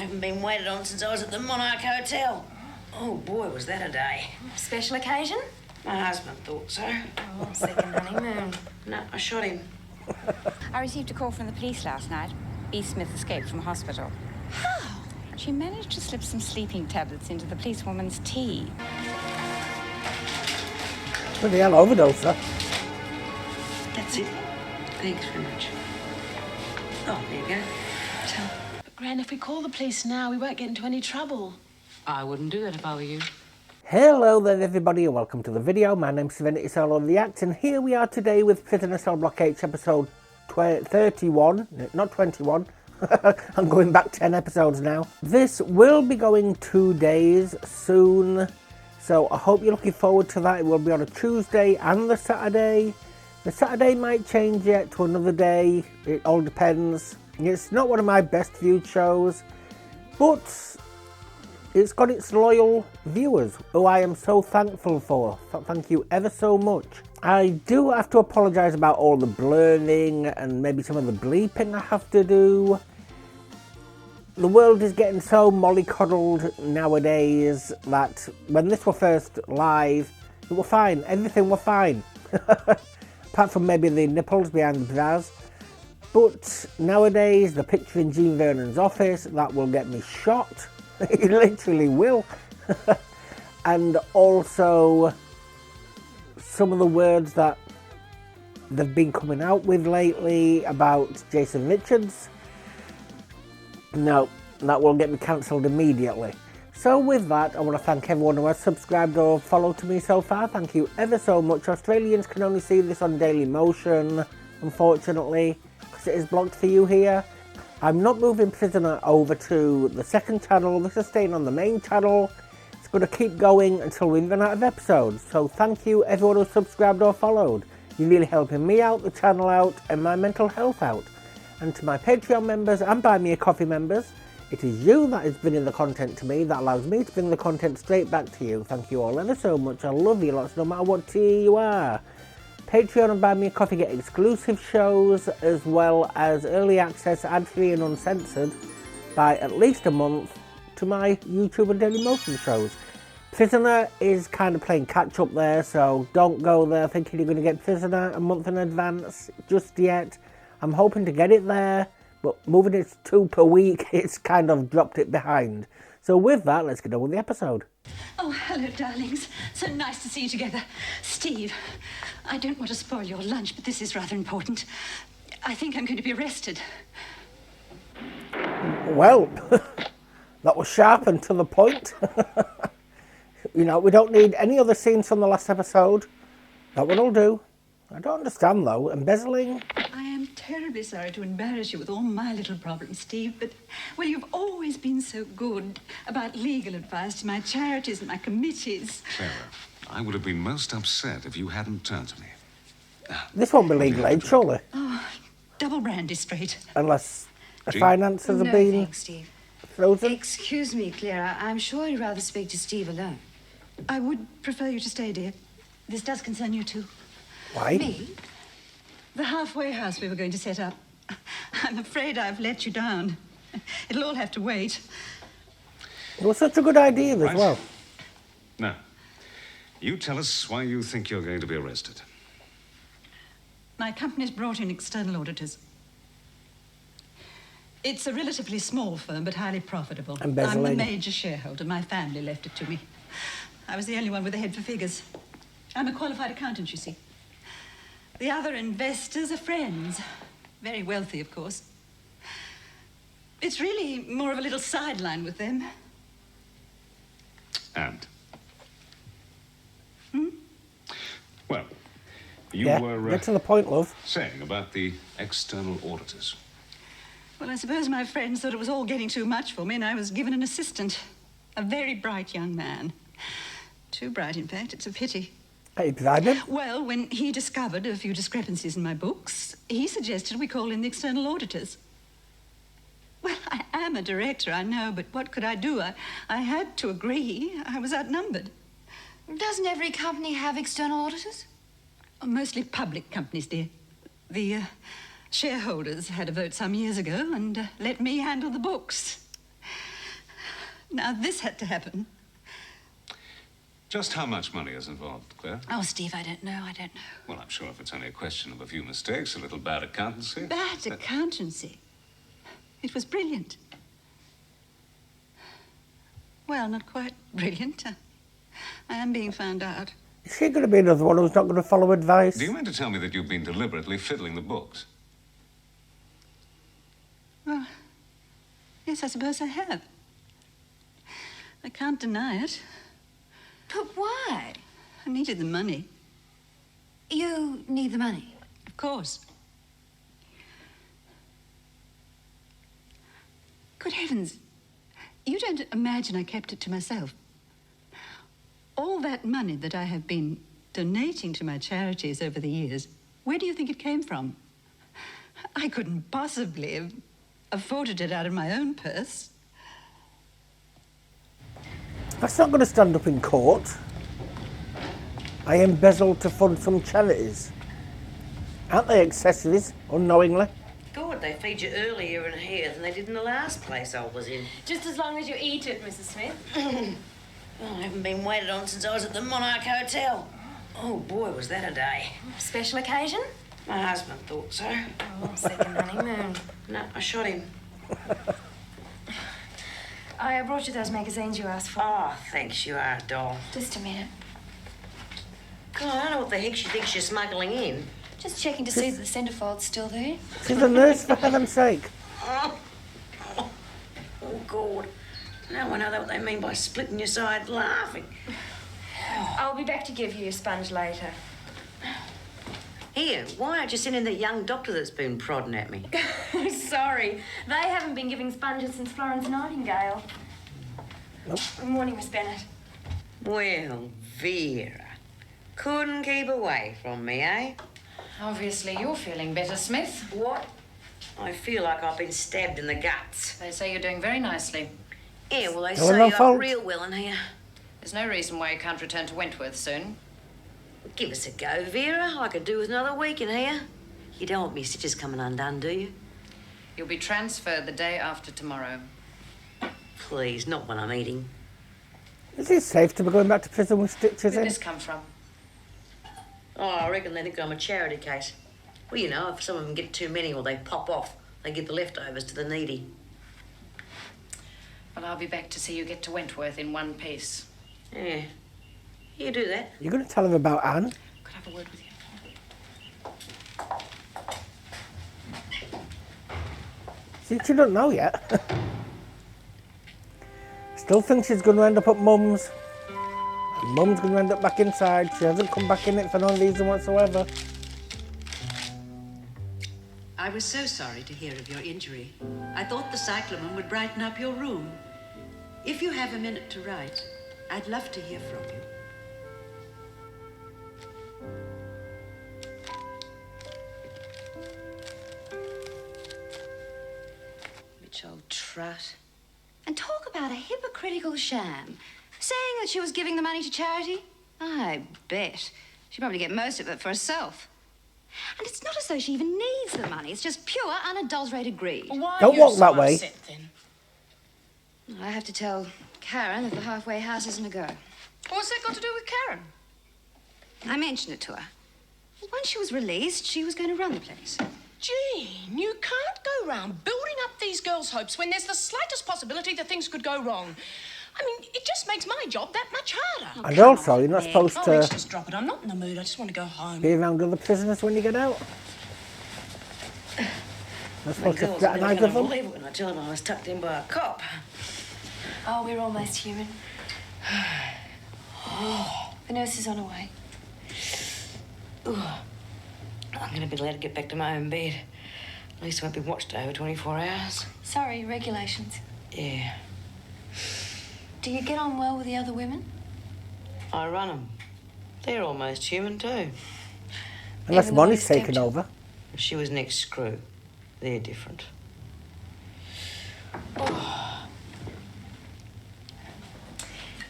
haven't been waited on since I was at the Monarch Hotel. Oh, boy, was that a day. Special occasion? My husband thought so. Oh, second honeymoon. No, I shot him. I received a call from the police last night. B. Smith escaped from hospital. How? She managed to slip some sleeping tablets into the policewoman's tea. Bloody hell, overdose, sir. That's it. Thanks very much. Oh, there you go. But, Gran, if we call the police now, we won't get into any trouble. I wouldn't do that if I were you. Hello there everybody and welcome to the video. My name's SerenitySoloReacts and here we are today with Prisoner Cell Block H episode 31, not 21. I'm going back 10 episodes now. This will be going 2 days soon, so I hope you're looking forward to that. It will be on a Tuesday and the Saturday. The Saturday might change yet to another day. It all depends. It's not one of my best viewed shows, but it's got its loyal viewers, who I am so thankful for. Thank you ever so much. I do have to apologise about all the blurring and maybe some of the bleeping I have to do. The world is getting so mollycoddled nowadays that when this were first live, it was fine. Everything was fine. Apart from maybe the nipples behind the pizzazz. But nowadays, the picture in Jean Vernon's office, that will get me shot. It literally will. And also some of the words that they've been coming out with lately about Jason Richards. No, that will get me cancelled immediately. So with that, I want to thank everyone who has subscribed or followed to me so far. Thank you ever so much. Australians can only see this on Dailymotion, unfortunately, because it is blocked for you here. I'm not moving Prisoner over to the second channel. This is staying on the main channel. It's going to keep going until we run out of episodes. So thank you everyone who subscribed or followed. You're really helping me out, the channel out, and my mental health out. And to my Patreon members and Buy Me a Coffee members, it is you that is bringing the content to me, that allows me to bring the content straight back to you. Thank you all ever so much. I love you lots, no matter what tier you are. Patreon and Buy Me a Coffee get exclusive shows as well as early access, ad-free and uncensored by at least a month to my YouTube and Dailymotion shows. Prisoner is kind of playing catch up there, so don't go there thinking you're going to get Prisoner a month in advance just yet. I'm hoping to get it there, but moving it to 2 per week, it's kind of dropped it behind. So with that, let's get on with the episode. Oh, hello, darlings. So nice to see you together. Steve, I don't want to spoil your lunch, but this is rather important. I think I'm going to be arrested. Well, that was sharp and to the point. You know, we don't need any other scenes from the last episode. That one will do. I don't understand, though. Embezzling? I am terribly sorry to embarrass you with all my little problems, Steve, but, well, you've always been so good about legal advice to my charities and my committees. Sarah, I would have been most upset if you hadn't turned to me. This won't be legal aid, surely. Oh, double brandy straight. Unless the Gee. finances have No, been thanks, Steve. frozen. Excuse me, Clara. I'm sure you'd rather speak to Steve alone. I would prefer you to stay, dear. This does concern you, too. Why? Me? The halfway house we were going to set up. I'm afraid I've let you down. It'll all have to wait. It was such a good idea as Right. well. Now, you tell us why you think you're going to be arrested. My company's brought in external auditors. It's a relatively small firm, but highly profitable. Embezzling. I'm the major shareholder. My family left it to me. I was the only one with a head for figures. I'm a qualified accountant, you see. The other investors are friends. Very wealthy, of course. It's really more of a little sideline with them. And? Well, you Yeah, were get to the point, love. saying about the external auditors. Well, I suppose my friends thought it was all getting too much for me, and I was given an assistant. A very bright young man. Too bright, in fact. It's a pity. Hey, Bridget. Well, when he discovered a few discrepancies in my books, he suggested we call in the external auditors. Well, I am a director, I know, but what could I do? I had to agree. I was outnumbered. Doesn't every company have external auditors? Mostly public companies, dear. The shareholders had a vote some years ago and let me handle the books. Now, this had to happen. Just how much money is involved, Claire? Oh, Steve, I don't know. Well, I'm sure if it's only a question of a few mistakes, a little bad accountancy. Bad accountancy? It was brilliant. Well, not quite brilliant. I am being found out. Is she going to be another one who's not going to follow advice? Do you mean to tell me that you've been deliberately fiddling the books? Well, yes, I suppose I have. I can't deny it. But why? I needed the money. You need the money? Of course. Good heavens. You don't imagine I kept it to myself. All that money that I have been donating to my charities over the years, where do you think it came from? I couldn't possibly have afforded it out of my own purse. That's not going to stand up in court. I embezzled to fund some charities. Aren't they accessories, unknowingly? God, they feed you earlier in here than they did in the last place I was in. Just as long as you eat it, Mrs. Smith. Oh, I haven't been waited on since I was at the Monarch Hotel. Oh, boy, was that a day. Special occasion? My husband thought so. Oh, second honeymoon. No, I shot him. I brought you those magazines you asked for. Oh, thanks, you are a doll. Just a minute. God, I don't know what the heck she thinks you're smuggling in. Just checking to see that the centrefold's still there. She's a nurse, for heaven's sake. Oh, God. Now I know what they mean by splitting your side laughing. I'll be back to give you your sponge later. Here, why aren't you sending that young doctor that's been prodding at me? Sorry, they haven't been giving sponges since Florence Nightingale. Nope. Good morning, Miss Bennett. Well, Vera, couldn't keep away from me, eh? Obviously, you're feeling better, Smith. What? I feel like I've been stabbed in the guts. They say you're doing very nicely. Yeah, well, they No, say no you're fault. real well in here. There's no reason why you can't return to Wentworth soon. Give us a go, Vera. I could do with another week in here. You don't want me stitches coming undone, do you? You'll be transferred the day after tomorrow. Please, not when I'm eating. Is it safe to be going back to prison with stitches Where did in? this come from? Oh, I reckon they think I'm a charity case. Well, you know, if some of them get too many or they pop off, they give the leftovers to the needy. Well, I'll be back to see you get to Wentworth in one piece. Yeah. You do that. You're going to tell her about Anne? Could I have a word with you? See, she don't know yet. Still thinks she's going to end up at Mum's. And Mum's going to end up back inside. She hasn't come back in it for no reason whatsoever. I was so sorry to hear of your injury. I thought the cyclamen would brighten up your room. If you have a minute to write, I'd love to hear from you. Bitch old trat. And talk about a hypocritical sham. Saying that she was giving the money to charity? I bet. She'd probably get most of it for herself. And it's not as though she even needs the money. It's just pure, unadulterated greed. Why Don't are you walk so that way. upset, then? I have to tell Karen that the halfway house isn't a go. What's that got to do with Karen? I mentioned it to her. Once she was released, she was going to run the place. Jean, you can't go round building up these girls' hopes when there's the slightest possibility that things could go wrong. I mean, it just makes my job that much harder. And also, you're not supposed Oh, let's to just drop it. I'm not in the mood. I just want to go home. be around other prisoners when you get out. You're The supposed to girls are fraternize never with going to them. believe it when I tell them I was tucked in by a cop. Oh, we're almost human. The nurse is on her way. I'm going to be glad to get back to my own bed. At least I won't be watched over 24 hours. Sorry, regulations. Yeah. Do you get on well with the other women? I run them. They're almost human too. Unless Even though money's it's taken tempting. over. If she was next screw, they're different.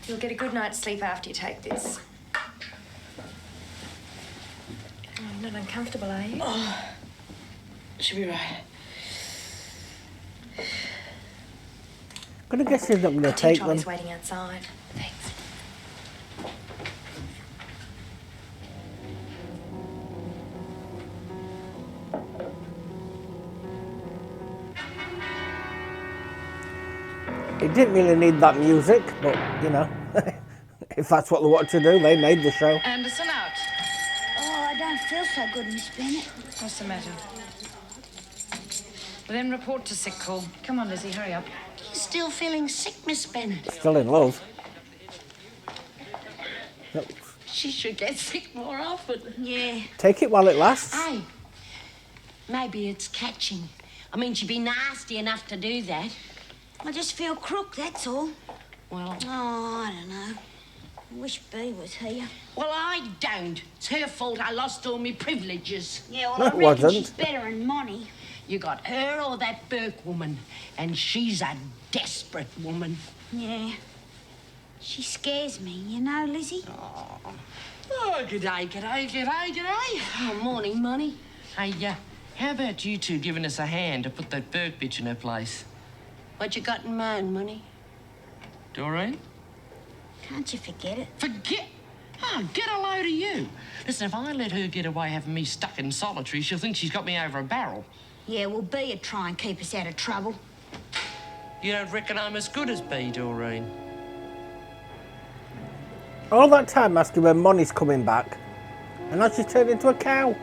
You'll get a good night's sleep after you take this. Oh, you're not uncomfortable, are you? Should be right. gonna guess he's not gonna The take them. trolley's waiting outside. Thanks. It didn't really need that music, but you know, if that's what they wanted to do, they made the show. Anderson out. Oh, I don't feel so good, Miss Bennett. What's the matter? Well, then report to sick call. Come on, Lizzie, hurry up. You're still feeling sick, Miss Bennett. Still in love. She should get sick more often. Yeah. Take it while it lasts. Hey, maybe it's catching. I mean, she'd be nasty enough to do that. I just feel crook, that's all. Well, Oh, I don't know. I wish Bea was here. well, I don't. It's her fault I lost all my privileges. Yeah, well, No, I it reckon wasn't. she's better than Monty. You got her or that Burke woman, and she's a desperate woman. Yeah. She scares me, you know, Lizzie? Oh, g'day, g'day, g'day, g'day. Oh, morning, Money. Hey, how about you two giving us a hand to put that Burke bitch in her place? What you got in mind, Money? Doreen? Can't you forget it? Forget? Oh, get a load of you. Listen, if I let her get away having me stuck in solitary, she'll think she's got me over a barrel. Yeah, well, Bea'd try and keep us out of trouble. You don't reckon I'm as good as Bea, Doreen? All that time asking when Money's coming back, and now she's turned into a cow.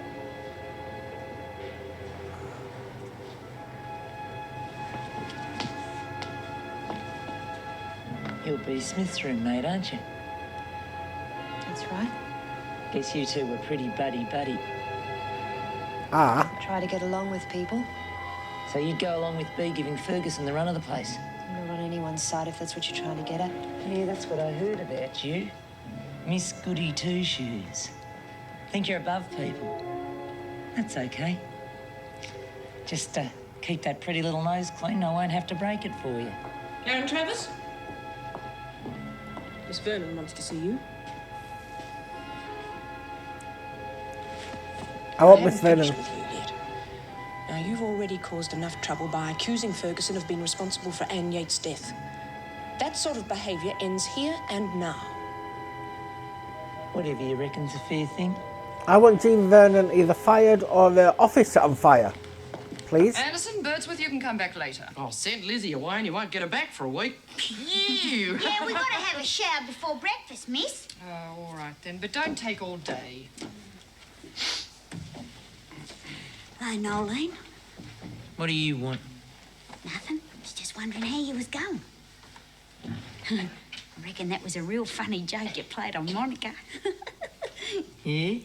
You're Bea Smith's roommate, aren't you? That's right. Guess you two were pretty buddy-buddy. Ah, Try to get along with people. So you'd go along with Bea giving Ferguson the run of the place? I'm not on anyone's side if that's what you're trying to get at. Yeah, that's what I heard about you. Miss Goody Two-Shoes. Think you're above people. That's okay. Just keep that pretty little nose clean. I won't have to break it for you. Aaron Travis? Miss Vernon wants to see you. I want I Miss haven't Venom. finished with you yet. Now, you've already caused enough trouble by accusing Ferguson of being responsible for Anne Yates' death. That sort of behaviour ends here and now. Whatever you reckon's a fair thing. I want Jean Vernon either fired or the office set on fire. Please. Anderson, Birdsworth, you can come back later. Oh, send Lizzie away and you won't get her back for a week. Phew! Yeah, we gotta have a shower before breakfast, miss. Oh, all right then, but don't take all day. Hey, Nolene. What do you want? Nothing. I was just wondering how you was going. I reckon that was a real funny joke you played on Monica. Yeah?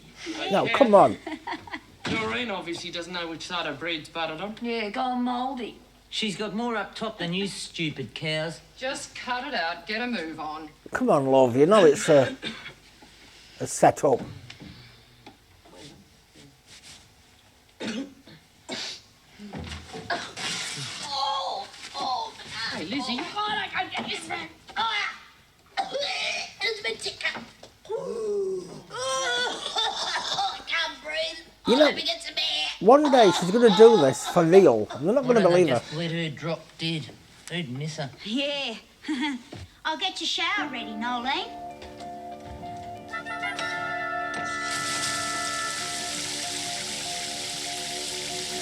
No, come on. Doreen obviously doesn't know which side her breed's buttered on. Yeah, gone mouldy. She's got more up top than you stupid cows. Just cut it out, get a move on. Come on, love. You know it's a set up. Hey, Lizzie. God, I can't get this man. It's been ticker. I can't breathe. You know, Let me get some air. one day she's going to do this for real. They're not going to believe her. Just let her drop dead. Who'd miss her? Yeah. I'll get your shower ready, Nolene.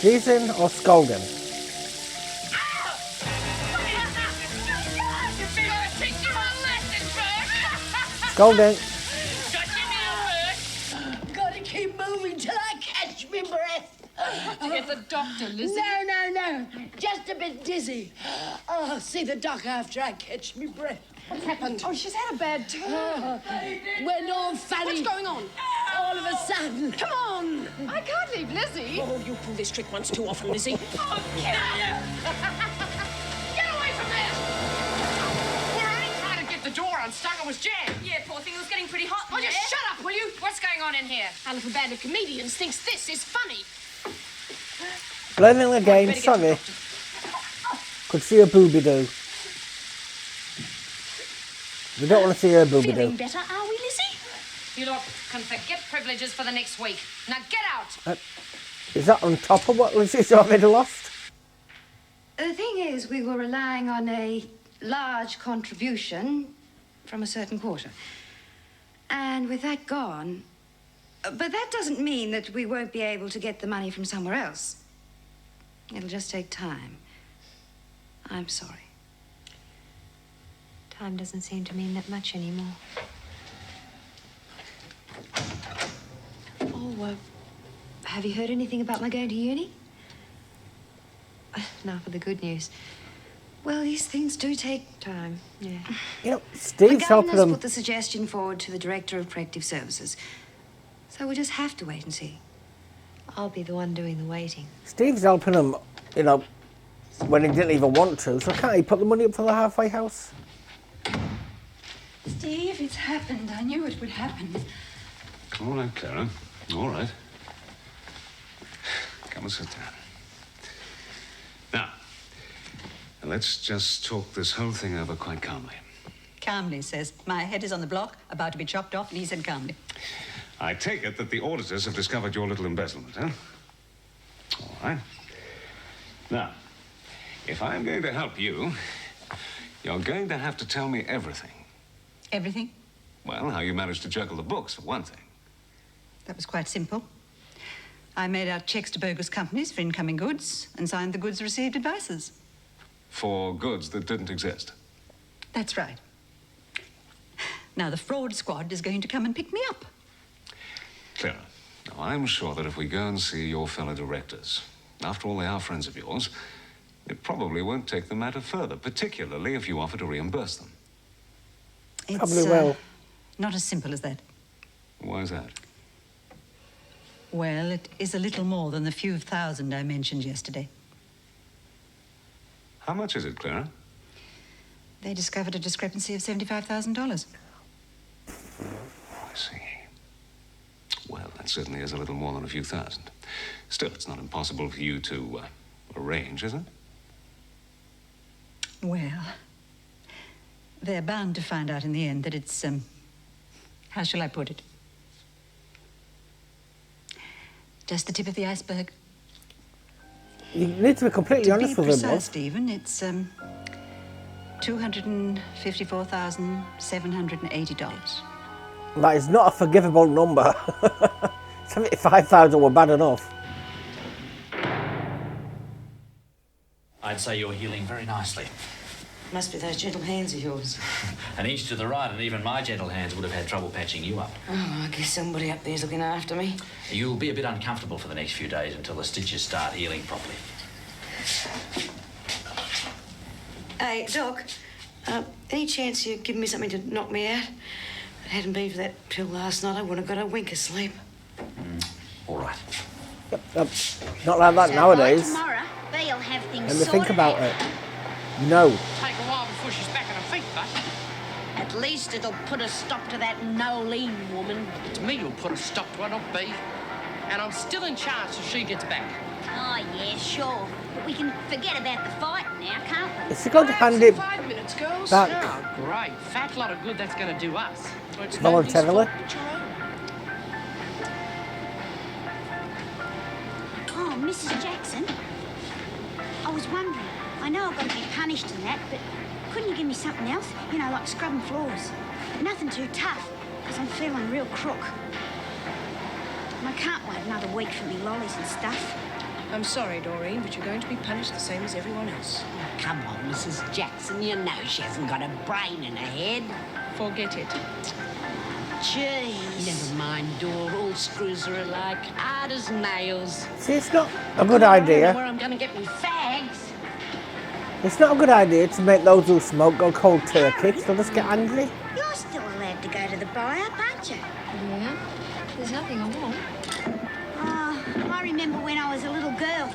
Teasing or scolding? Scolding. Gotta keep moving till I catch me breath. Get the doctor, Lizzie. No. Just a bit dizzy. I'll see the doc after I catch me breath. What's happened? Oh, she's had a bad turn. Went all funny. What's going on? All of a sudden. Come on. I can't leave Lizzie. Oh, you pull this trick once too often, Lizzie. Oh, get out of Get away from there! We're only trying to get the door unstuck. It was jammed. Yeah, poor thing, it was getting pretty hot in Oh, there. just shut up, will you? What's going on in here? Our little band of comedians thinks this is funny. Blaming again, sorry. Could see a booby-doo. We don't want to see her Feeling booby-doo. better, are we, Lizzie? You lot can forget privileges for the next week. Now get out! Is that on top of what Lizzie's already lost? The thing is, we were relying on a large contribution from a certain quarter. And with that gone... But that doesn't mean that we won't be able to get the money from somewhere else. It'll just take time. I'm sorry. Time doesn't seem to mean that much anymore. Oh, have you heard anything about my going to uni? Now for the good news. Well, these things do take time. Yeah. Yep, Steve's helping The governor's them. put the suggestion forward to the Director of Corrective Services. So we'll just have to wait and see. I'll be the one doing the waiting. Steve's helping them, you know, when he didn't even want to. So can't he put the money up for the halfway house? Steve, it's happened. I knew it would happen. All right, Clara. All right. Come and sit down. Now, let's just talk this whole thing over quite calmly. Calmly says, my head is on the block, about to be chopped off, and he said calmly. I take it that the auditors have discovered your little embezzlement, huh? All right. Now, if I'm going to help you, you're going to have to tell me everything. Everything? Well, how you managed to juggle the books, for one thing. That was quite simple. I made out checks to bogus companies for incoming goods and signed the goods received advices. For goods that didn't exist. That's right. Now the fraud squad is going to come and pick me up. Clara, now I'm sure that if we go and see your fellow directors, after all they are friends of yours, it probably won't take the matter further, particularly if you offer to reimburse them. It's, Probably will. Not as simple as that. Why is that? Well, it is a little more than the few thousand I mentioned yesterday. How much is it, Clara? They discovered a discrepancy of $75,000. I see. Well, that certainly is a little more than a few thousand. Still, it's not impossible for you to arrange, is it? Well, they're bound to find out in the end that it's, how shall I put it? Just the tip of the iceberg. You need to be completely honest with him, To be love. precise, Stephen, it's $254,780. That is not a forgivable number. 75,000 were bad enough. I'd say you're healing very nicely. Must be those gentle hands of yours. An inch to the right, and even my gentle hands would have had trouble patching you up. Oh, I guess somebody up there's looking after me. You'll be a bit uncomfortable for the next few days until the stitches start healing properly. Hey, Doc, any chance you give me something to knock me out? If it hadn't been for that pill last night, I wouldn't have got a wink of sleep. All right. Not like that nowadays. Tomorrow, they'll have things Let me think sorted about out. it. No. Take a while before she's back on her feet, but At least it'll put a stop to that Nolene woman. it's me who'll put a stop to it, not B. And I'm still in charge till she gets back. Oh, yeah, sure. But we can forget about the fight now, can't we? Is she going to hand it 5 minutes, girls. back? Oh, great. Fat lot of good that's going to do us. It's Voluntarily? nobody's fault but your own. Oh, Mrs. Jackson. I was wondering. I know I've got to be punished and that, but couldn't you give me something else? You know, like scrubbing floors. Nothing too tough, because I'm feeling real crook. And I can't wait another week for me lollies and stuff. I'm sorry, Doreen, but you're going to be punished the same as everyone else. Oh, come on, Mrs. Jackson. You know she hasn't got a brain in her head. Forget it. Jeez. Never mind, Dor. All screws are alike. Hard as nails. See, it's not a good I don't know idea. where I'm going to get me fags. It's not a good idea to make those who smoke go cold turkey. They'll just get angry. You're still allowed to go to the buy-up, aren't you? Yeah. There's nothing I want. Oh, I remember when I was a little girl,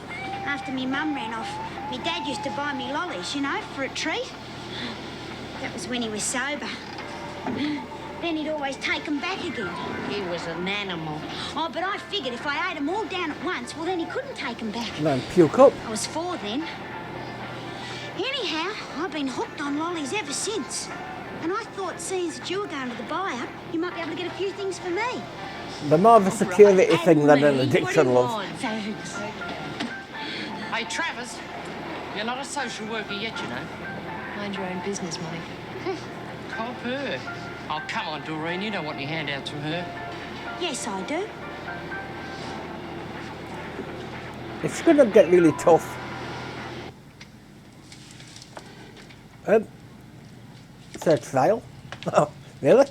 after me mum ran off, me dad used to buy me lollies, you know, for a treat. That was when he was sober. Then he'd always take them back again. He was an animal. Oh, but I figured if I ate them all down at once, well, then he couldn't take them back. And then puke up. I was 4 then. Anyhow, I've been hooked on lollies ever since. And I thought, seeing that you were going to the buy-up, you might be able to get a few things for me. They're more of a security thing than an addiction, love. Thanks. Hey, Travers, you're not a social worker yet, you know. Mind your own business, Molly. Cop her. Oh, come on, Doreen. You don't want any handouts from her. Yes, I do. It's going to get really tough. Search file. Oh, really?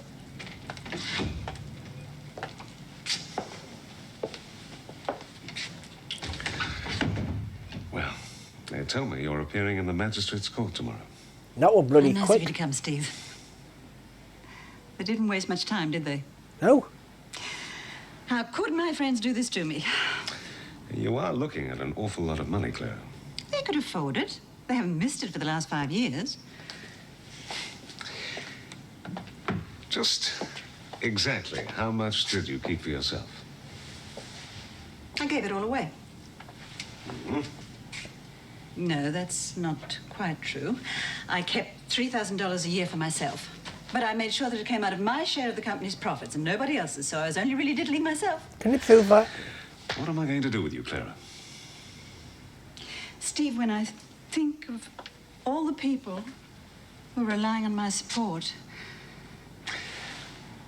Well, they tell me you're appearing in the magistrate's court tomorrow. That was bloody Nice of quick. you to come, Steve. They didn't waste much time, did they? No. How could my friends do this to me? You are looking at an awful lot of money, Clara. They could afford it. They haven't missed it for the last 5 years. Just exactly how much did you keep for yourself? I gave it all away. Mm-hmm. No, that's not quite true. I kept $3,000 a year for myself. But I made sure that it came out of my share of the company's profits and nobody else's, so I was only really diddling myself. Can you prove that? What am I going to do with you, Clara? Steve, when I think of all the people who are relying on my support...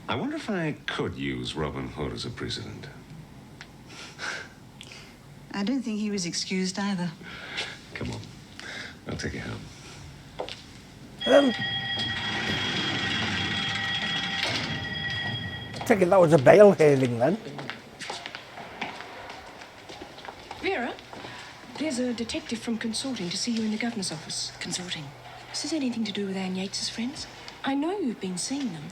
I wonder if I could use Robin Hood as a precedent. I don't think he was excused either. Come on. I'll take you home. Take it that was a bail hearing then. Vera, there's a detective from Consorting to see you in the governor's office. Consorting? Is this anything to do with Anne Yates's friends? I know you've been seeing them.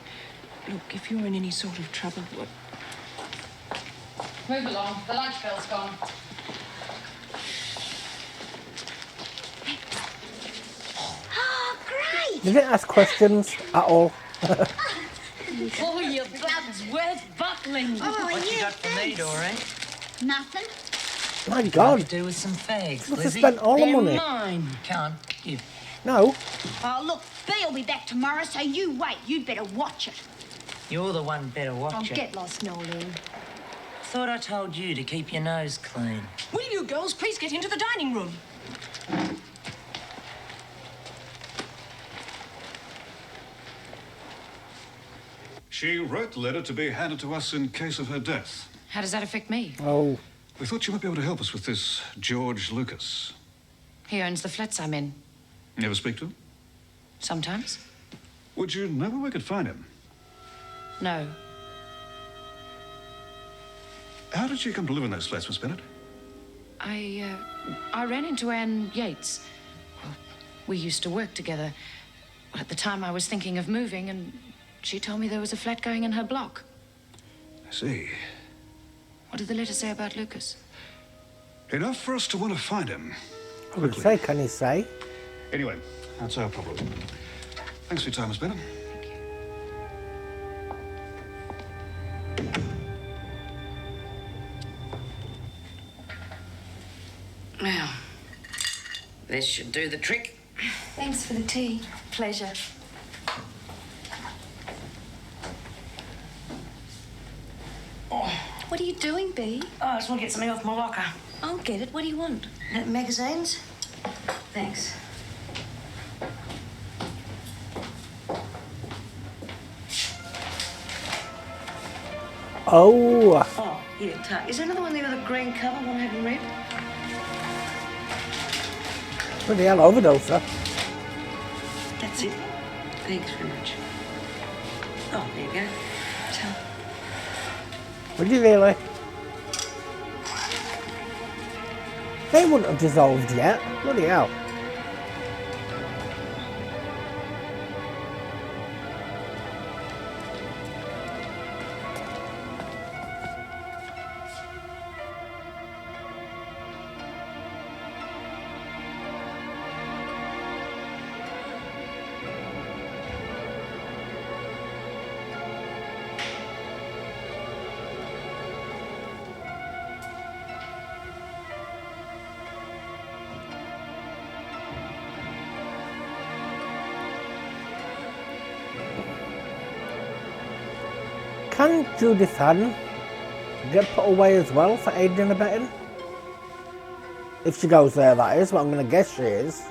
Look, if you're in any sort of trouble, what... Move along. The lunch bell's gone. Oh, great! You didn't ask questions at all. Oh, your blood's worth buckling. Oh, What you yeah, got for me, Doreen? Nothing. My What God. you do with some fags, Must have Lizzie? spent all the They're money. mine. Come on, give. No. Oh, look, Bee'll be back tomorrow, so you wait. You'd better watch it. You're the one better watch Oh, it. get lost, Nolene. Thought I told you to keep your nose clean. Will you girls please get into the dining room? She wrote the letter to be handed to us in case of her death. How does that affect me? Oh. We thought you might be able to help us with this George Lucas. He owns the flats I'm in. You ever speak to him? Sometimes. Would you know where we could find him? No. How did you come to live in those flats, Miss Bennett? I ran into Anne Yates. Well, we used to work together. Well, at the time, I was thinking of moving, and she told me there was a flat going in her block. I see. What did the letter say about Lucas? Enough for us to want to find him. I would say, can you say? Anyway, that's our problem. Thanks for your time, Miss Bennett. Now, this should do the trick. Thanks for the tea. Pleasure. What are you doing, Bea? Oh, I just want to get something off my locker. I'll get it. What do you want? Magazines? Thanks. Oh. Oh, here, is there another one there with a green cover? One I haven't read? Bloody hell, overdoser. That's it. Thanks very much. Oh, there you go. So, Would you really? They wouldn't have dissolved yet. Bloody hell. Can Judith Ann get put away as well for aiding and abetting? If she goes there, that is, but I'm going to guess she is.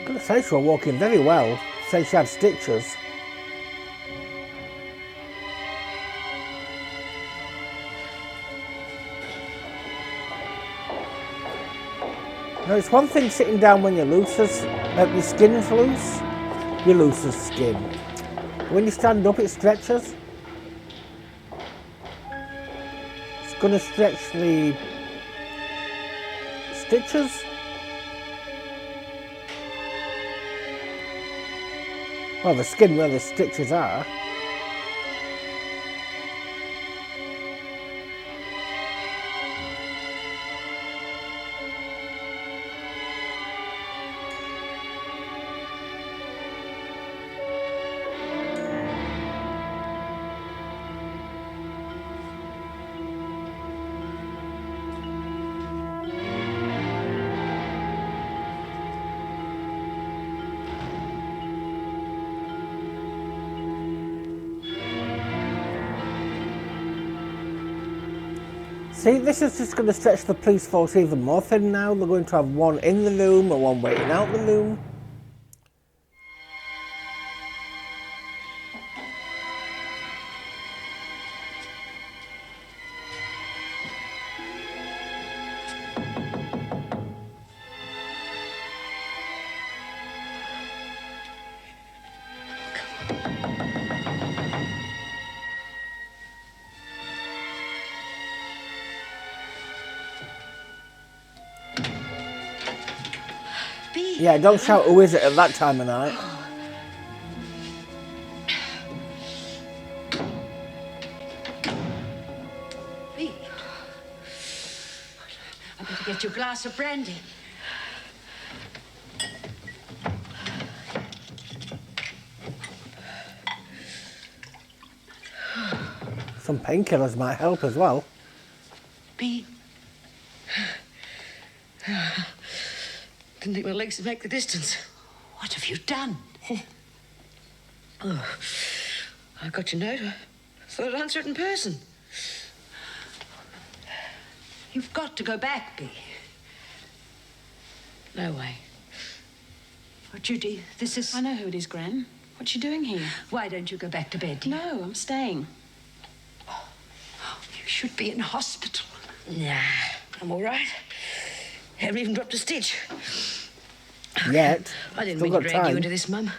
I'm going to say she was walking very well. Say she had stitches. Now, it's one thing sitting down when your your skin's loose, you lose the skin. When you stand up, it stretches. It's going to stretch the stitches. Well, the skin where the stitches are. See, this is just going to stretch the police force even more thin now. They're going to have one in the room and one waiting out the room. Yeah, don't shout who is it at that time of night. Pete, I better get you a glass of brandy. Some painkillers might help as well. Pete. Didn't think my legs would make the distance. What have you done? Oh, I got your note. I thought I'd answer it in person. You've got to go back, Bea. No way. Oh, Judy, this is... I know who it is, Gran. What you doing here? Why don't you go back to bed, dear? No, I'm staying. You should be in hospital. Nah, I'm all right. Haven't even dropped a stitch. Yet. I didn't Still mean to got drag time. you into this, Mum.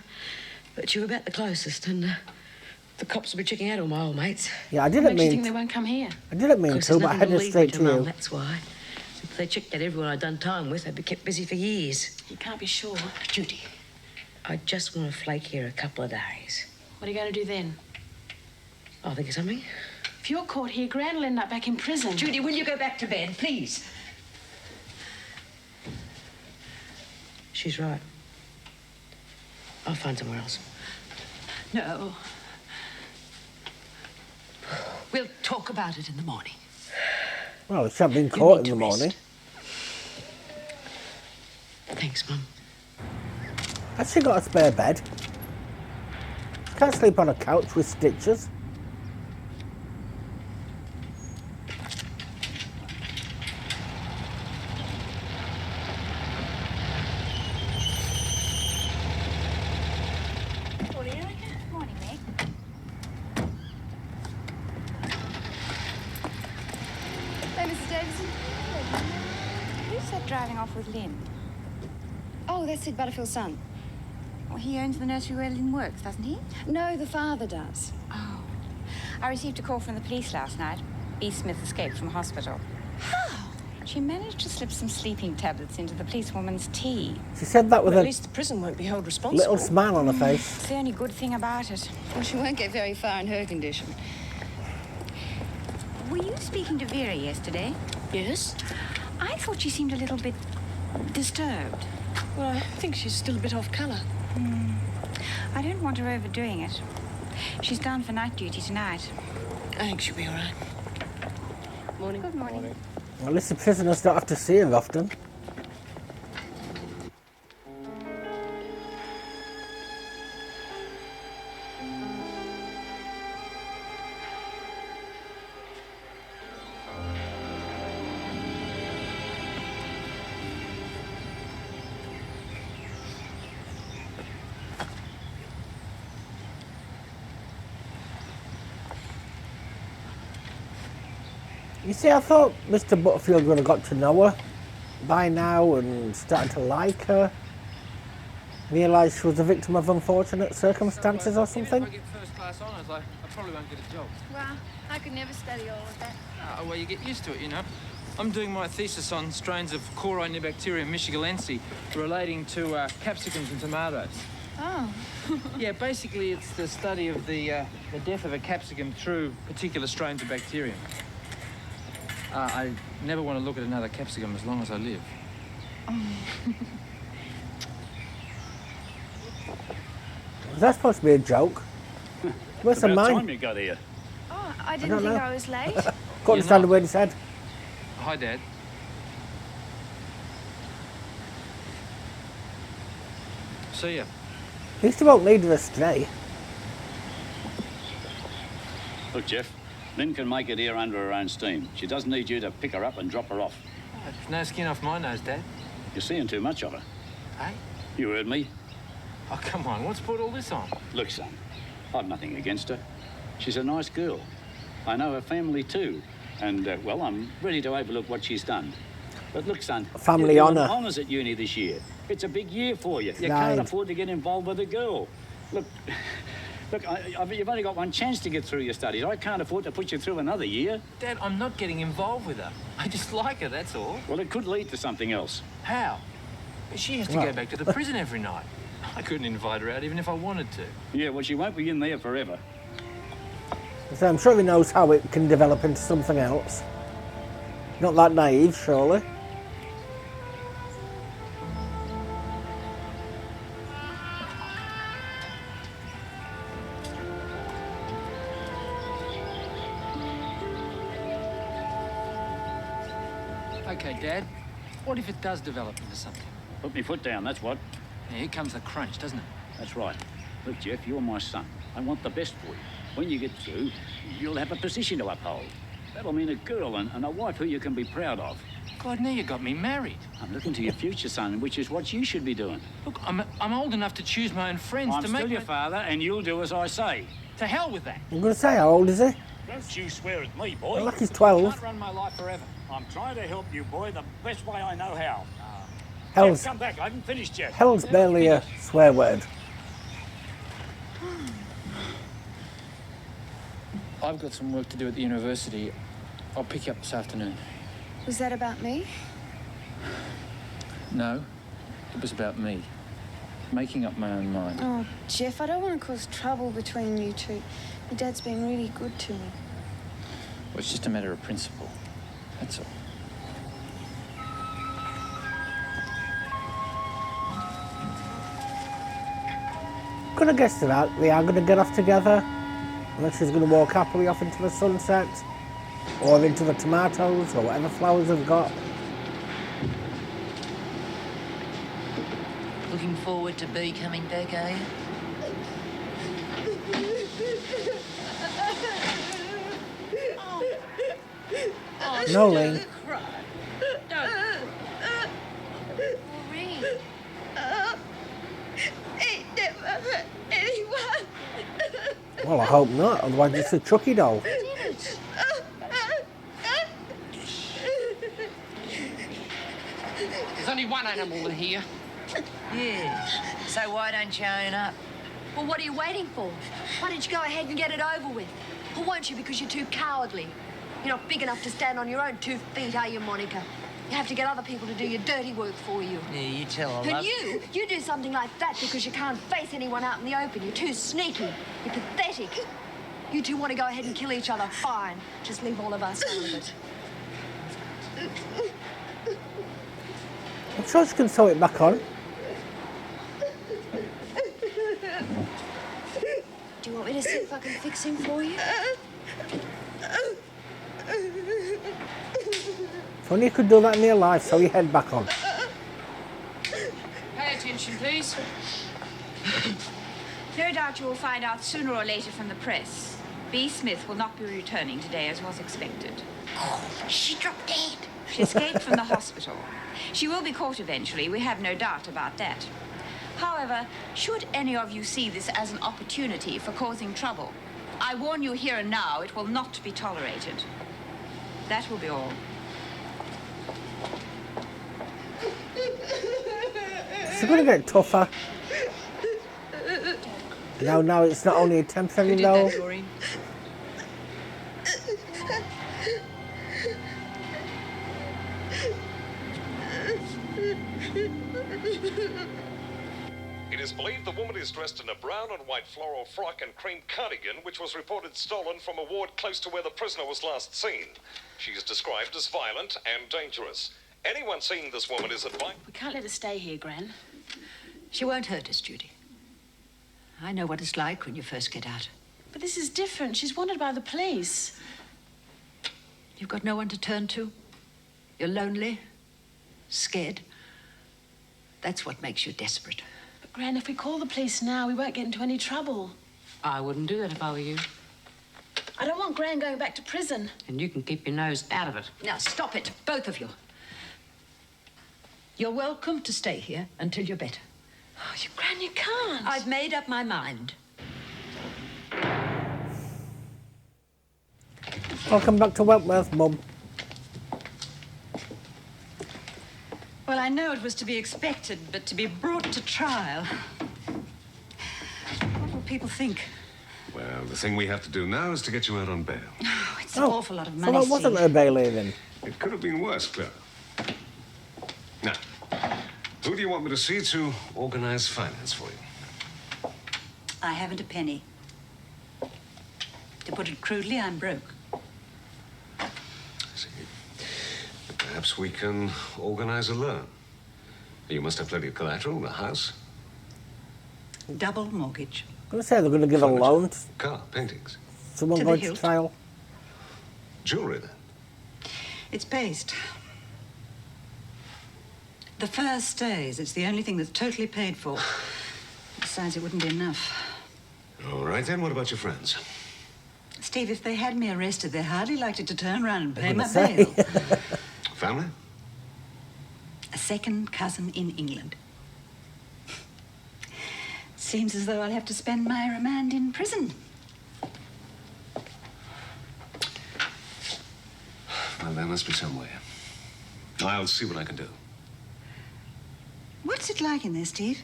But you were about the closest, and the cops will be checking out all my old mates. Yeah, I What didn't makes you mean. think they won't come here? I didn't mean Because to, there's but I nothing to headed leave straight me to Mum, you. that's why. If they checked out everyone I'd done time with, I'd be kept busy for years. You can't be sure. Judy. I just want to flake here a couple of days. What are you going to do then? I'll think of something. If you're caught here, Gran will end up back in prison. Judy, will you go back to bed, please? She's right. I'll find somewhere else. No. We'll talk about it in the morning. Well, she hadn't been caught in need the to rest. morning. Thanks, Mum. Has she got a spare bed? She can't sleep on a couch with stitches. Morning, Erica. Morning, Meg. Hey, Mrs. Davison. Who's that driving off with Lynn? Oh, that's Sid Butterfield's son. Well, he owns the nursery where Lynn works, doesn't he? No, the father does. Oh. I received a call from the police last night. B. Smith escaped from hospital. How? She managed to slip some sleeping tablets into the policewoman's tea. She said that with Well, a at least the prison won't be held responsible. little smile on her face. It's the only good thing about it. Well, she won't get very far in her condition. Were you speaking to Vera yesterday? Yes? I thought she seemed a little bit disturbed. Well, I think she's still a bit off colour. I don't want her overdoing it. She's down for night duty tonight. I think she'll be all right. Morning. Good morning. At least the prisoners don't have to see her often. You see, I thought Mr. Butterfield would have got to know her by now and started to like her. Realised she was a victim of unfortunate circumstances or something. If I get first class honours, I probably won't get a job. Well, I could never study all of that. Oh, well, you get used to it, you know. I'm doing my thesis on strains of Corynebacterium michigalense relating to capsicums and tomatoes. Oh. Yeah, basically it's the study of the death of a capsicum through particular strains of bacterium. I never want to look at another capsicum as long as I live. Was that supposed to be a joke? Where's the About mine? time you got here. Oh, I don't didn't think know. I was late. Couldn't understand a word he said. Hi, Dad. See ya. At least he won't lead her astray. Look, Jeff, Lynn can make it here under her own steam. She doesn't need you to pick her up and drop her off. There's no skin off my nose, Dad. You're seeing too much of her. Hey? You heard me. Oh, come on. What's put all this on? Look, son, I've nothing against her. She's a nice girl. I know her family too. And, well, I'm ready to overlook what she's done. But look, son, Family you're doing honour. honours at uni this year. It's a big year for you. You Right. can't afford to get involved with a girl. Look, you've only got one chance to get through your studies. I can't afford to put you through another year. Dad, I'm not getting involved with her. I just like her, that's all. Well, it could lead to something else. How? She has to Well- go back to the prison every night. I couldn't invite her out even if I wanted to. Yeah, well, she won't be in there forever. So I'm sure he knows how it can develop into something else. Not that naive, surely. Okay, Dad. What if it does develop into something? Put me foot down, that's what. Yeah, here comes the crunch, doesn't it? That's right. Look, Jeff, you're my son. I want the best for you. When you get through, you'll have a position to uphold. That'll mean a girl and a wife who you can be proud of. God, now you got me married. I'm looking to your future, son, which is what you should be doing. Look, I'm old enough to choose my own friends I'm to still make your father, and you'll do as I say. To hell with that. I'm going to say, how old is he? Don't you swear at me, boy. Well, like he's 12. I can't run my life forever. I'm trying to help you, boy, the best way I know how. Hell's, Jeff, come back. I haven't finished yet. hell's barely a swear word. I've got some work to do at the university. I'll pick you up this afternoon. Was that about me? No, it was about me. Making up my own mind. Oh, Jeff, I don't want to cause trouble between you two. Your dad's been really good to me. Well, it's just a matter of principle. That's all. Gonna guess that they are gonna get off together. Unless she's gonna walk happily off into the sunset. Or into the tomatoes, or whatever flowers they've got. Looking forward to Bea coming back, are you? No, Lane. Maureen. It never hurt anyone. Well, I hope not, otherwise it's a Chucky doll. There's only one animal in here. Yeah. So why don't you own up? Well, what are you waiting for? Why don't you go ahead and get it over with? Or won't you because you're too cowardly? You're not big enough to stand on your own 2 feet, are you, Monica? You have to get other people to do your dirty work for you. Yeah, you tell her, And love. you do something like that because you can't face anyone out in the open. You're too sneaky. You're pathetic. You two want to go ahead and kill each other, fine. Just leave all of us out of it. I'm sure she can sew it back on. Do you want me to see if I can fix him for you? If only you could do that in real life, sew your head back on. Pay attention, please. No doubt you will find out sooner or later from the press. Bea Smith will not be returning today as was expected. She dropped dead. She escaped from the hospital. She will be caught eventually, we have no doubt about that. However, should any of you see this as an opportunity for causing trouble, I warn you here and now it will not be tolerated. That will be all. She's going to get tougher. No, it's not only a temp setting though. It is believed the woman is dressed in a brown and white floral frock and cream cardigan, which was reported stolen from a ward close to where the prisoner was last seen. She is described as violent and dangerous. Anyone seeing this woman is advised... We can't let her stay here, Gran. She won't hurt us, Judy. I know what it's like when you first get out. But this is different. She's wanted by the police. You've got no one to turn to. You're lonely, scared. That's what makes you desperate. But, Gran, if we call the police now, we won't get into any trouble. I wouldn't do that if I were you. I don't want Gran going back to prison. And you can keep your nose out of it. Now, stop it, both of you. You're welcome to stay here until you're better. Oh, Gran, you can't. I've made up my mind. Welcome back to Wentworth, Mum. Well, I know it was to be expected, but to be brought to trial. What will people think? Well, the thing we have to do now is to get you out on bail. Oh, it's an awful lot of money. So that wasn't her bail then? It could have been worse, Clara. Now, who do you want me to see to organize finance for you? I haven't a penny. To put it crudely, I'm broke. I see. Perhaps we can organize a loan. You must have plenty of collateral, the house. Double mortgage. I'm going to say they're going to give a loan to car, paintings. someone To the going to hilt. trial. Jewelry, then. It's paste. The fur stays. It's the only thing that's totally paid for. Besides, it wouldn't be enough. All right, then. What about your friends? Steve, if they had me arrested, they're hardly likely to turn around and pay I'm my gonna say. bail. Family? A second cousin in England. Seems as though I'll have to spend my remand in prison. Well, there must be some way. I'll see what I can do. What's it like in there, Steve?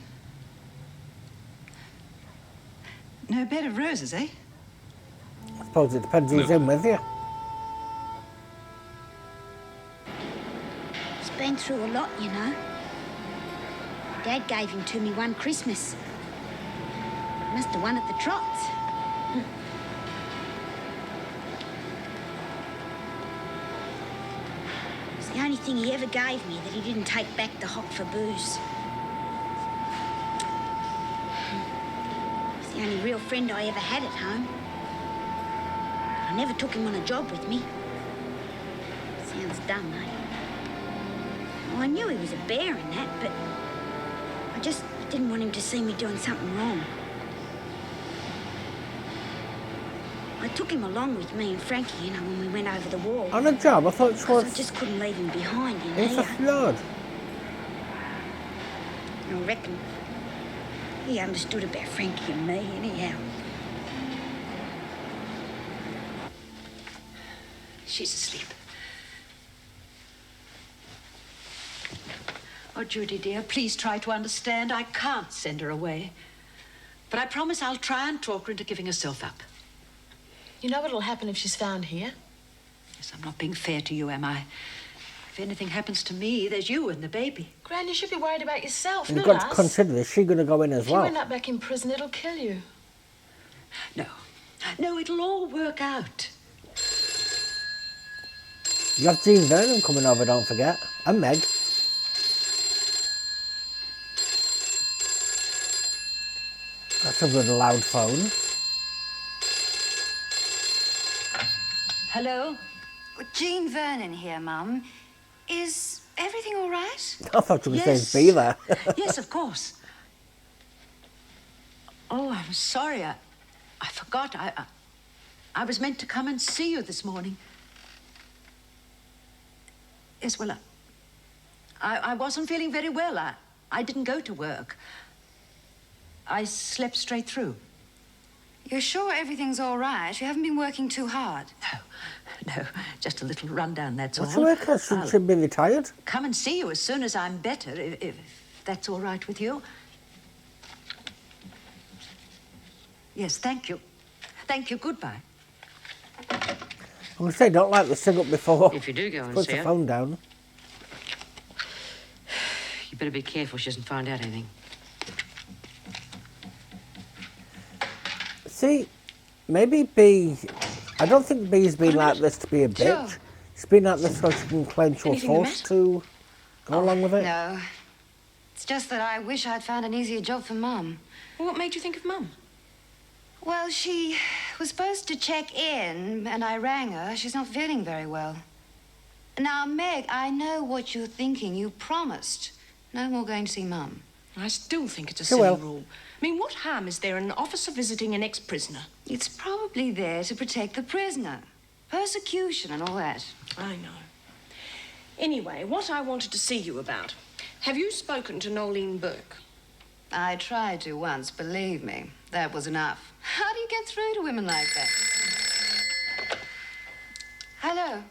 No bed of roses, eh? I suppose it depends who's in with you. He's been through a lot, you know. Dad gave him to me one Christmas. Must have won at the trots. It's the only thing he ever gave me that he didn't take back to hop for booze. He's the only real friend I ever had at home. I never took him on a job with me. Sounds dumb, eh? Well, I knew he was a bear in that, but I just didn't want him to see me doing something wrong. I took him along with me and Frankie, you know, when we went over the wall. On a job? I thought she was... I just couldn't leave him behind, you know. It's a flood. I reckon he understood about Frankie and me, anyhow. She's asleep. Oh, Judy, dear, please try to understand. I can't send her away. But I promise I'll try and talk her into giving herself up. You know what'll happen if she's found here? Yes, I'm not being fair to you, am I? If anything happens to me, there's you and the baby. Gran, you should be worried about yourself, And you've not got to us. consider, is she going to go in as If you well? end up back in prison, it'll kill you. No, it'll all work out. You have Jean Vernon coming over, don't forget. And Meg. That's a really loud phone. Hello? Jean Vernon here, Mum. Is everything all right? I thought you were going to say be there. Yes, of course. Oh, I'm sorry. I forgot. I was meant to come and see you this morning. Yes, well, I wasn't feeling very well. I didn't go to work. I slept straight through. You're sure everything's all right? You haven't been working too hard? no, just a little rundown, that's What's all. your work? Should be retired. Come and see you as soon as I'm better, if that's all right with you. Yes, thank you. Thank you, goodbye. I'm going to say, don't light the cig up before. If you do go and put see the her, phone down. you better be careful she doesn't find out anything. See, maybe B... I don't think B's been like this to be a bitch. Sure. She's been like this so she can claim she was Anything the forced to go along with it. No. It's just that I wish I'd found an easier job for Mum. Well, what made you think of Mum? Well, she was supposed to check in, and I rang her. She's not feeling very well. Now, Meg, I know what you're thinking. You promised. No more going to see Mum. I still think it's a She silly will. rule. I mean, what harm is there in an officer visiting an ex-prisoner? It's probably there to protect the prisoner. Persecution and all that. I know. Anyway, what I wanted to see you about. Have you spoken to Nolene Burke? I tried to once, believe me. That was enough. How do you get through to women like that? Hello.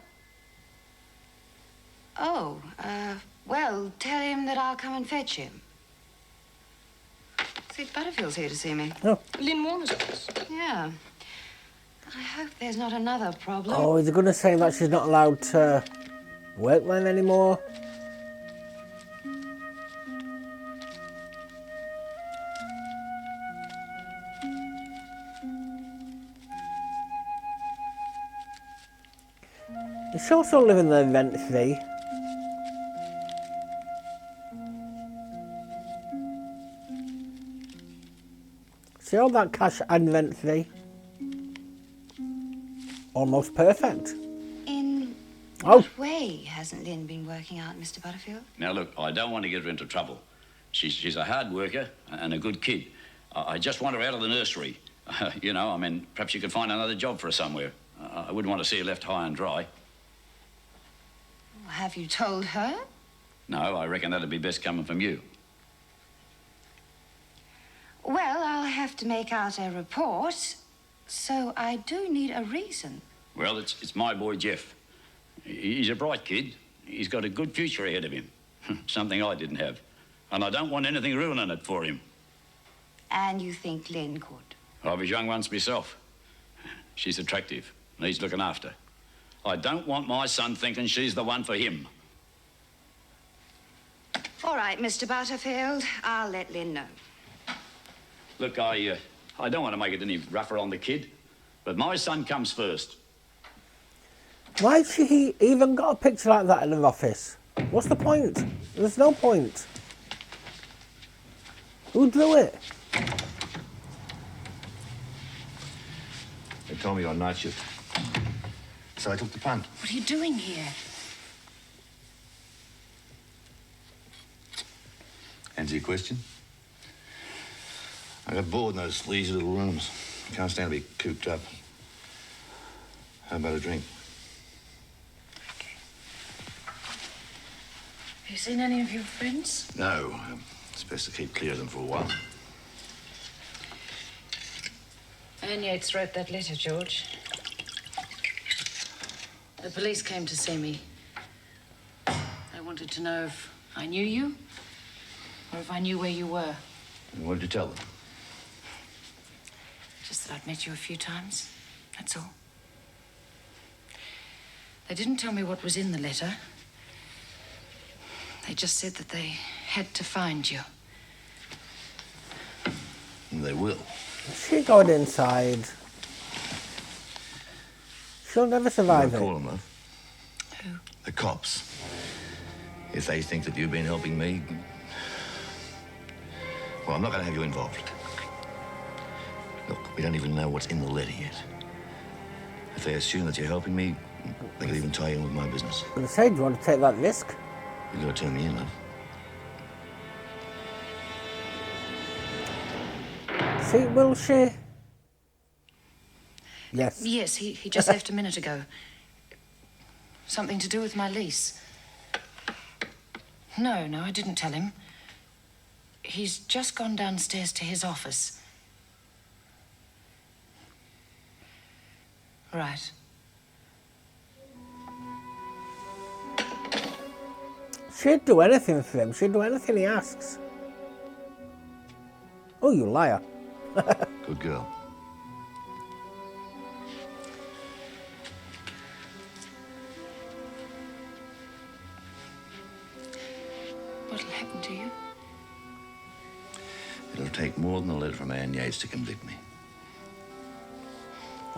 Oh, well, tell him that I'll come and fetch him. See, Butterfield's here to see me. Oh. Lynn Warner's office. Yeah. I hope there's not another problem. Oh, is he going to say that she's not allowed to work then anymore? Is she also living there in Rent 3? See all that cash and Rent 3? Almost perfect. In Oh. what way hasn't Lynn been working out, Mr. Butterfield? Now, look, I don't want to get her into trouble. She's a hard worker and a good kid. I just want her out of the nursery. You know, I mean, perhaps you could find another job for her somewhere. I wouldn't want to see her left high and dry. Have you told her? No, I reckon that'd be best coming from you. Well, I'll have to make out a report, so I do need a reason. Well, it's my boy, Jeff. He's a bright kid. He's got a good future ahead of him. Something I didn't have. And I don't want anything ruining it for him. And you think Lynn could? I was young once myself. She's attractive, needs looking after. I don't want my son thinking she's the one for him. All right, Mr. Butterfield, I'll let Lynn know. Look, I don't want to make it any rougher on the kid, but my son comes first. Why has she even got a picture like that in her office? What's the point? There's no point. Who drew it? They told me you're on night shift. So I took the punt. What are you doing here? Answer your question? I got bored in those sleazy little rooms. Can't stand to be cooped up. How about a drink? Have you seen any of your friends? No. It's best to keep clear of them for a while. Anne Yates wrote that letter, George. The police came to see me. They wanted to know if I knew you or if I knew where you were. And what did you tell them? Just that I'd met you a few times, that's all. They didn't tell me what was in the letter. They just said that they had to find you. And they will. She got inside. She'll never survive it. Call them, love. Who? The cops. If they think that you've been helping me, well, I'm not going to have you involved. Look, we don't even know what's in the letter yet. If they assume that you're helping me, they could even tie you in with my business. But I say, do you want to take that risk? You've got to turn me in, love. See, will she? Yes. Yes, he just left a minute ago. Something to do with my lease. No, I didn't tell him. He's just gone downstairs to his office. Right. She'd do anything for him. She'd do anything he asks. Oh, you liar. Good girl. What'll happen to you? It'll take more than a letter from Anne Yates to convict me.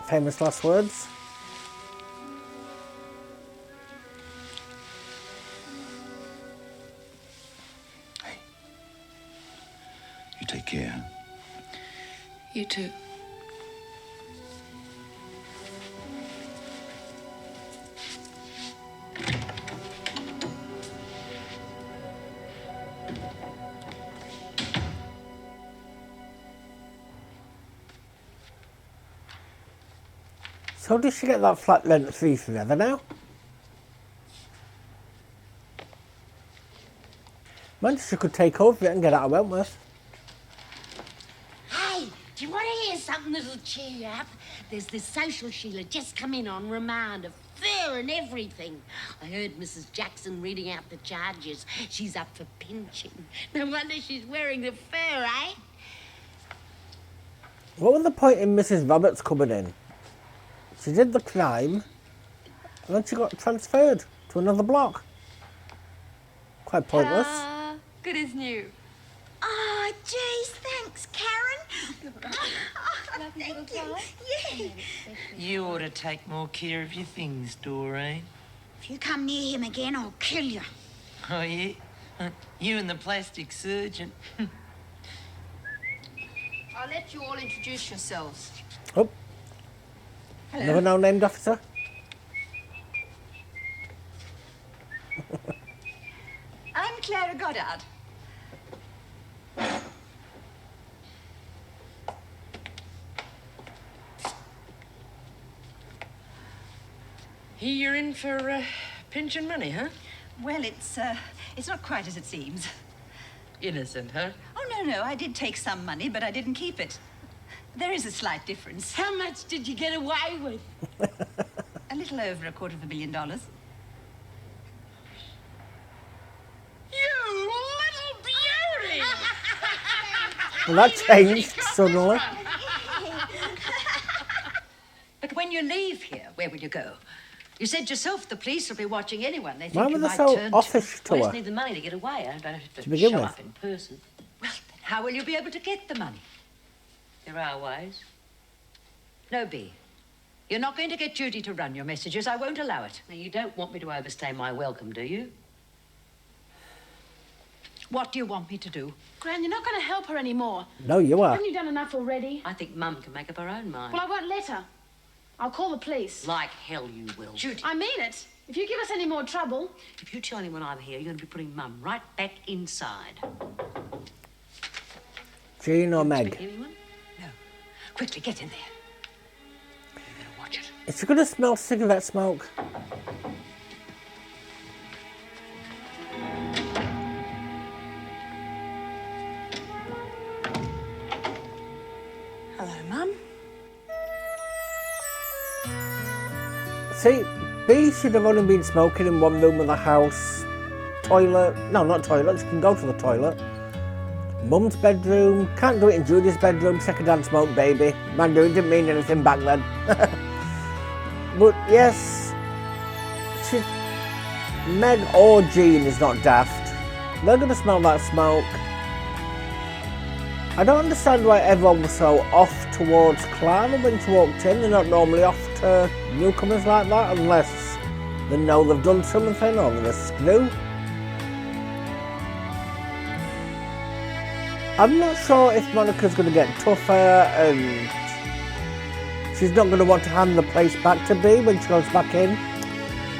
Famous last words. You take care, huh? You too. So did she get that flat rent free forever now? Man, she could take over it and get out of Wentworth. Hey, do you want to hear something that'll cheer you up? There's this social Sheila just come in on remand of fur and everything. I heard Mrs. Jackson reading out the charges. She's up for pinching. No wonder she's wearing the fur, eh? What was the point in Mrs. Roberts coming in? She did the crime, and then she got transferred to another block. Quite pointless. Good as new. Oh, geez, thanks, Karen. Oh, thank you. Yeah. You ought to take more care of your things, Doreen. If you come near him again, I'll kill you. Oh, yeah? You and the plastic surgeon. I'll let you all introduce yourselves. Oh. Hello. Never known named officer. I'm Clara Goddard. Here you're in for pension money, huh? Well, it's not quite as it seems. Innocent, huh? Oh, no, I did take some money, but I didn't keep it. There is a slight difference. How much did you get away with? A little over $250 million. You little beauty! Well, that changed suddenly. But when you leave here, where will you go? You said yourself the police will be watching anyone they think Why you were they might so turn offish to Well, her? just need the money to get away. I don't have To to begin show with. up in person. Well, then how will you be able to get the money? There are ways. No, B. You're not going to get Judy to run your messages. I won't allow it. Now, you don't want me to overstay my welcome, do you? What do you want me to do? Gran, you're not going to help her anymore. No, you are. Haven't you done enough already? I think Mum can make up her own mind. Well, I won't let her. I'll call the police. Like hell you will. Judy. I mean it. If you give us any more trouble... If you tell anyone I'm here, you're going to be putting Mum right back inside. Jean or Meg? Anyone? No. Quickly, get in there. Watch it. Is she going to smell cigarette smoke? Hello, Mum. See, B should have only been smoking in one room of the house. Toilet. No, not toilet. She can go to the toilet. Mum's bedroom. Can't do it in Judy's bedroom. Second-hand smoke, baby. Man, it didn't mean anything back then. But yes, Meg or Jean is not daft. They're going to smell that smoke. I don't understand why everyone was so off towards Clara when she walked in. They're not normally off to newcomers like that unless they know they've done something or they're a screw. I'm not sure if Monica's going to get tougher and she's not going to want to hand the place back to B when she goes back in.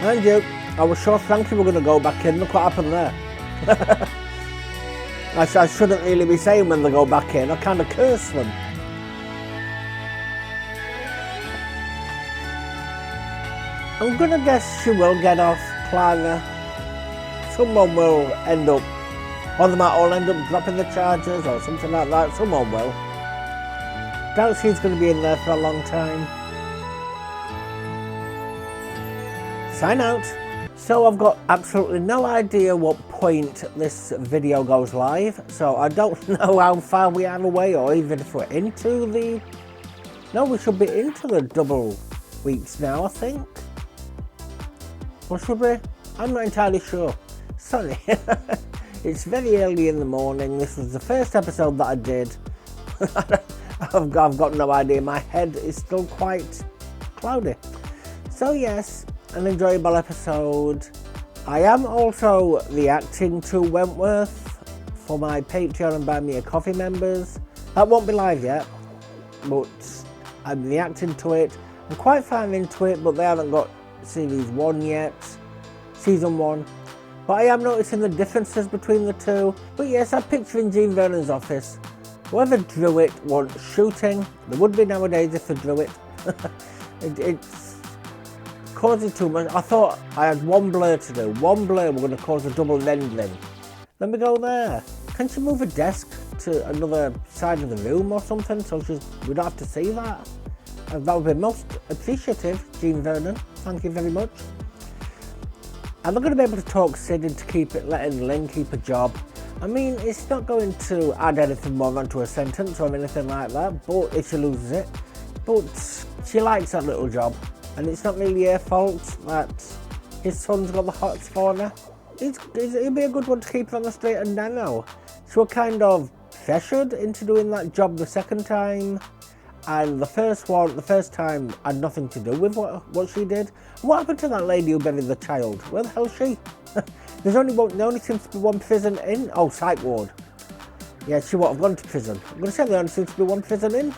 Mind you, I was sure Frankie were going to go back in. Look what happened there. I shouldn't really be saying when they go back in. I kind of curse them. I'm going to guess she will get off Clara. Someone will end up, or they might all end up dropping the charges or something like that. Someone will. Doubt she's going to be in there for a long time. Sign out. So I've got absolutely no idea what point this video goes live, so I don't know how far we are away or even if we're into the... No, we should be into the double weeks now, I think. Or should we? I'm not entirely sure. Sorry. It's very early in the morning. This was the first episode that I did. I've got no idea. My head is still quite cloudy. So yes, an enjoyable episode. I am also reacting to Wentworth for my Patreon and Buy Me a Coffee members. That won't be live yet, but I'm reacting to it. I'm quite far into it, but they haven't got series 1 yet, season 1. But I am noticing the differences between the two. But yes, I'm picturing Gene Vernon's office. Whoever drew it wants shooting. There would be nowadays if they drew it. It's causing too much. I thought I had one blur to do. One blur were going to cause a double rendering. Let me go there. Can she move a desk to another side of the room or something so we don't have to see that? That would be most appreciative, Gene Vernon. Thank you very much. Am I going to be able to talk Sid into letting Lynn keep a job? I mean, it's not going to add anything more onto a sentence or anything like that, but if she loses it. But she likes that little job, and it's not really her fault that his son's got the hots for her. It'd be a good one to keep her on the straight and narrow. She was kind of pressured into doing that job the second time, and the first time had nothing to do with what she did. What happened to that lady who buried the child? Where the hell is she? There only seems to be one prison in. Oh, psych ward. Yeah, she won't have gone to prison. I'm going to say there only seems to be one prison in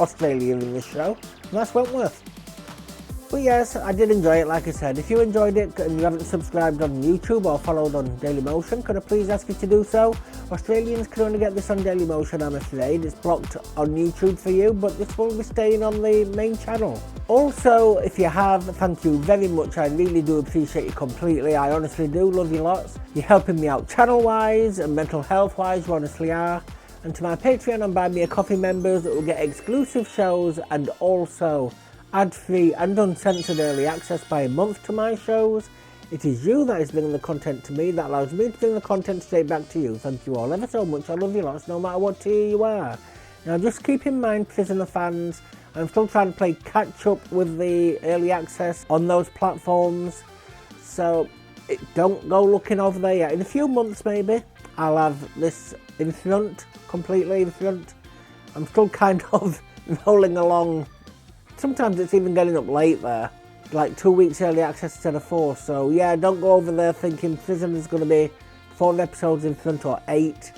Australia in this show, and that's Wentworth. But yes, I did enjoy it, like I said. If you enjoyed it and you haven't subscribed on YouTube or followed on Dailymotion, could I please ask you to do so? Australians can only get this on Dailymotion, I'm afraid. It's blocked on YouTube for you, but this will be staying on the main channel. Also, if you have, thank you very much. I really do appreciate you completely. I honestly do love you lots. You're helping me out channel-wise and mental health-wise, you honestly are. And to my Patreon and Buy Me a Coffee members that will get exclusive shows and also ad-free and uncensored early access by a month to my shows. It is you that is bringing the content to me that allows me to bring the content straight back to you. Thank you all ever so much. I love you lots no matter what tier you are. Now just keep in mind, Prisoner fans, I'm still trying to play catch up with the early access on those platforms, so don't go looking over there yet. In a few months maybe I'll have this in front, completely in front. I'm still kind of rolling along. Sometimes it's even getting up late there, like 2 weeks early access instead of 4. So yeah, don't go over there thinking Prisoner's going to be 4 episodes in front or 8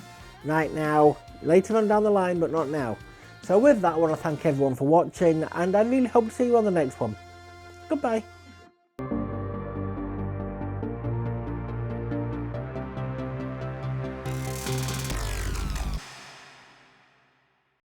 right now. Later on down the line, but not now. So with that, I want to thank everyone for watching, and I really hope to see you on the next one. Goodbye.